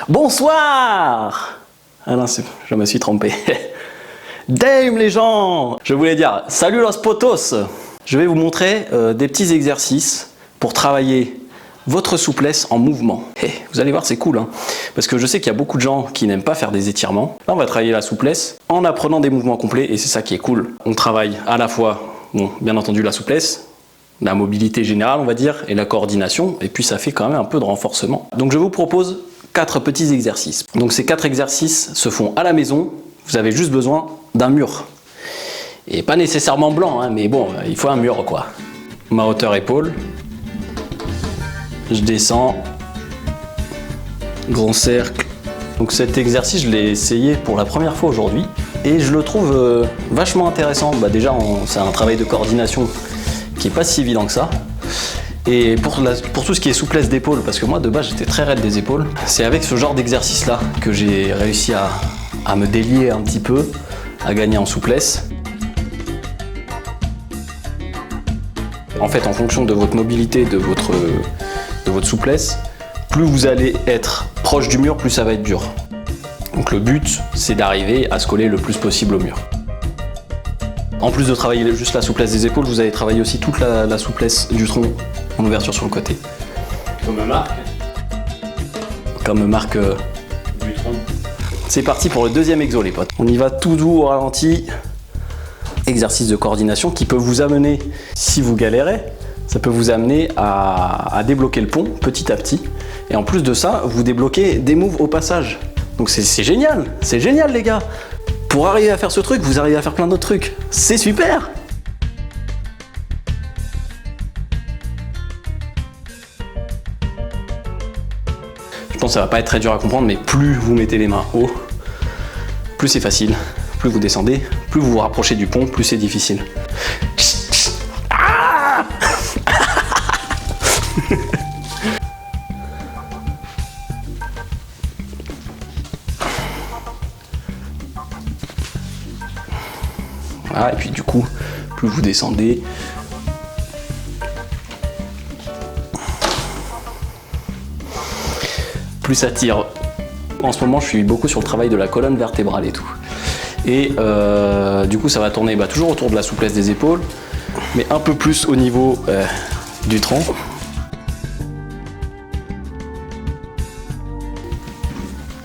Bonsoir. Ah non, je me suis trompé. Damn les gens. Je voulais dire salut los potos. Je vais vous montrer des petits exercices pour travailler votre souplesse en mouvement. Hey, vous allez voir, c'est cool, hein, parce que je sais qu'il y a beaucoup de gens qui n'aiment pas faire des étirements. Là, on va travailler la souplesse en apprenant des mouvements complets, et c'est ça qui est cool. On travaille à la fois, bon, bien entendu, la souplesse, la mobilité générale, on va dire, et la coordination, et puis ça fait quand même un peu de renforcement. Donc je vous propose 4 petits exercices. Donc ces 4 exercices se font à la maison. Vous avez juste besoin d'un mur. Et pas nécessairement blanc, hein, mais bon, il faut un mur, quoi. Ma hauteur épaule. Je descends. Grand cercle. Donc cet exercice, je l'ai essayé pour la première fois aujourd'hui. Et je le trouve vachement intéressant. Bah déjà, c'est un travail de coordination qui n'est pas si évident que ça. Et pour tout ce qui est souplesse d'épaule, parce que moi de base j'étais très raide des épaules, c'est avec ce genre d'exercice là que j'ai réussi à me délier un petit peu, à gagner en souplesse. En fait, en fonction de votre mobilité, de votre souplesse, plus vous allez être proche du mur, plus ça va être dur. Donc le but, c'est d'arriver à se coller le plus possible au mur. En plus de travailler juste la souplesse des épaules, vous allez travailler aussi toute la souplesse du tronc en ouverture sur le côté. Comme marque. Comme marque du tronc. C'est parti pour le deuxième exo, les potes. On y va tout doux au ralenti. Exercice de coordination qui peut vous amener, si vous galérez, ça peut vous amener à débloquer le pont petit à petit. Et en plus de ça, vous débloquez des moves au passage. Donc c'est génial les gars. Pour arriver à faire ce truc, vous arrivez à faire plein d'autres trucs. C'est super! Je pense que ça va pas être très dur à comprendre, mais plus vous mettez les mains haut, plus c'est facile. Plus vous descendez, plus vous vous rapprochez du pont, plus c'est difficile. Ah. Voilà, et puis du coup, plus vous descendez, plus ça tire. En ce moment, je suis beaucoup sur le travail de la colonne vertébrale et tout. Et du coup, ça va tourner toujours autour de la souplesse des épaules, mais un peu plus au niveau du tronc.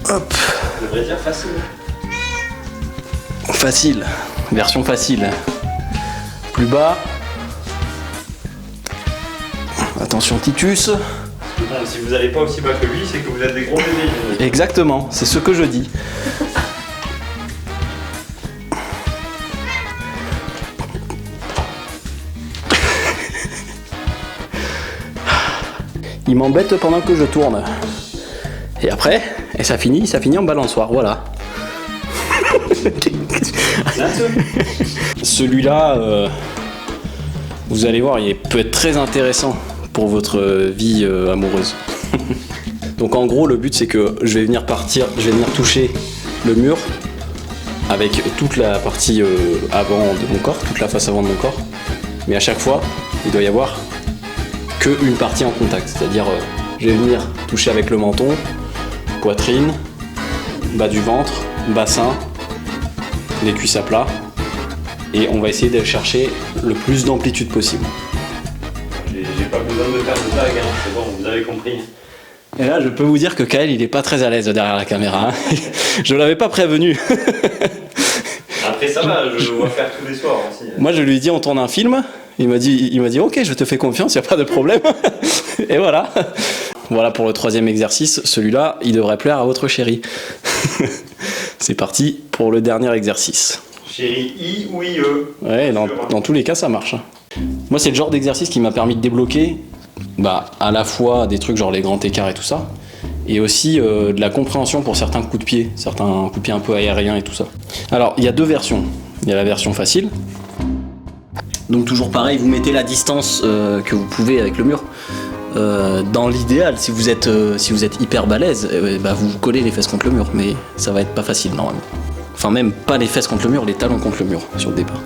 Hop. Je devrais dire facile. Facile, version facile. Plus bas. Attention Titus. Bon, si vous n'allez pas aussi bas que lui, c'est que vous êtes des gros bébés. Exactement, c'est ce que je dis. Il m'embête pendant que je tourne. Et après, ça finit en balançoire, voilà. Celui-là, vous allez voir, il peut être très intéressant pour votre vie amoureuse. Donc en gros, le but c'est que je vais venir toucher le mur avec toute la partie avant de mon corps, toute la face avant de mon corps. Mais à chaque fois, il doit y avoir qu'une partie en contact, c'est-à-dire je vais venir toucher avec le menton, poitrine, bas du ventre, bassin, les cuisses à plat, et on va essayer d'aller chercher le plus d'amplitude possible. J'ai pas besoin de faire de blague, hein. C'est bon, vous avez compris. Et là, je peux vous dire que Kael, il est pas très à l'aise derrière la caméra. Hein. Je l'avais pas prévenu. Après ça va, je le vois faire tous les soirs aussi. Moi, je lui ai dit, on tourne un film. Il m'a dit, ok, je te fais confiance, il n'y a pas de problème. Et voilà. Voilà pour le troisième exercice. Celui-là, il devrait plaire à votre chérie. C'est parti pour le dernier exercice. Chérie, I ou IE. Ouais, dans tous les cas, ça marche. Moi, c'est le genre d'exercice qui m'a permis de débloquer à la fois des trucs genre les grands écarts et tout ça, et aussi de la compréhension pour certains coups de pied un peu aériens et tout ça. Alors, il y a 2 versions. Il y a la version facile. Donc toujours pareil, vous mettez la distance que vous pouvez avec le mur. Dans l'idéal, si vous êtes hyper balèze, vous vous collez les fesses contre le mur, mais ça va être pas facile normalement. Enfin même pas les fesses contre le mur, les talons contre le mur sur le départ.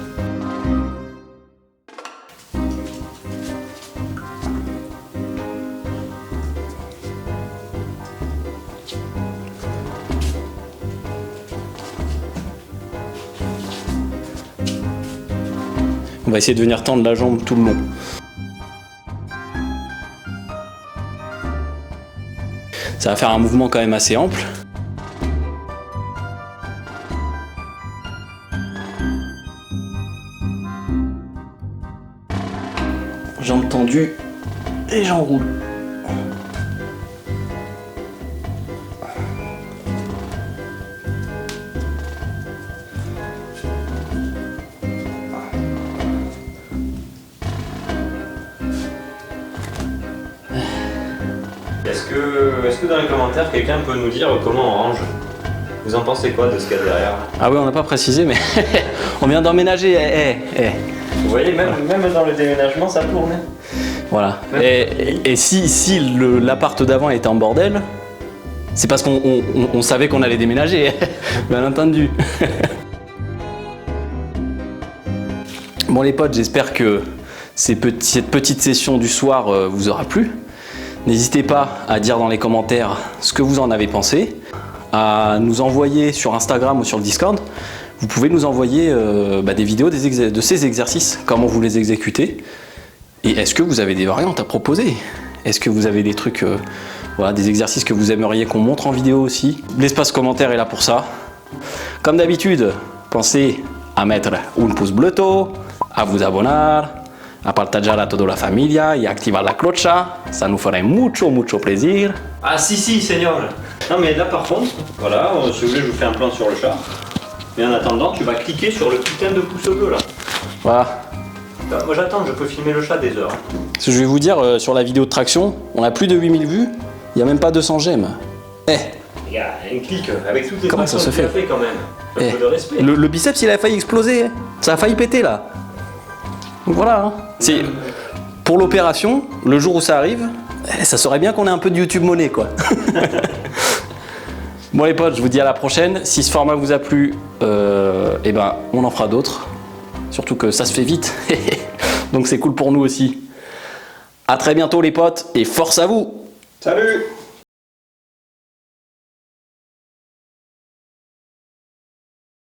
On va essayer de venir tendre la jambe tout le long. Ça va faire un mouvement quand même assez ample. Jambes tendues et j'enroule. Est-ce que dans les commentaires, quelqu'un peut nous dire comment on range? Vous en pensez quoi de ce qu'il y a derrière? Ah oui, on n'a pas précisé, mais on vient d'emménager. Vous voyez, même dans le déménagement, ça tourne. Voilà. Et si l'appart d'avant était en bordel, c'est parce qu'on savait qu'on allait déménager, bien entendu. Bon les potes, j'espère que cette petite session du soir vous aura plu. N'hésitez pas à dire dans les commentaires ce que vous en avez pensé, à nous envoyer sur Instagram ou sur le Discord. Vous pouvez nous envoyer des vidéos de ces exercices, comment vous les exécutez. Et est-ce que vous avez des variantes à proposer? Est-ce que vous avez des trucs, des exercices que vous aimeriez qu'on montre en vidéo aussi? L'espace commentaire est là pour ça. Comme d'habitude, pensez à mettre un pouce bleu, à vous abonner, a partager a toda la familia y activar la clocha, ça nous ferait mucho plaisir. Ah si, Seigneur. Non mais là par contre, voilà, si vous voulez je vous fais un plan sur le chat. Mais en attendant, tu vas cliquer sur le putain de pouce bleu là. Voilà. Moi j'attends, je peux filmer le chat des heures. Ce que je vais vous dire, sur la vidéo de traction, on a plus de 8000 vues, il n'y a même pas 200 j'aime. Il y a un clic avec toutes les comment ça se fait quand même. Un peu de respect. Le biceps il a failli exploser, ça a failli péter là. Donc voilà. Hein. C'est pour l'opération, le jour où ça arrive, ça serait bien qu'on ait un peu de YouTube monnaie quoi. Bon les potes, je vous dis à la prochaine. Si ce format vous a plu, on en fera d'autres. Surtout que ça se fait vite. Donc c'est cool pour nous aussi. À très bientôt les potes et force à vous. Salut.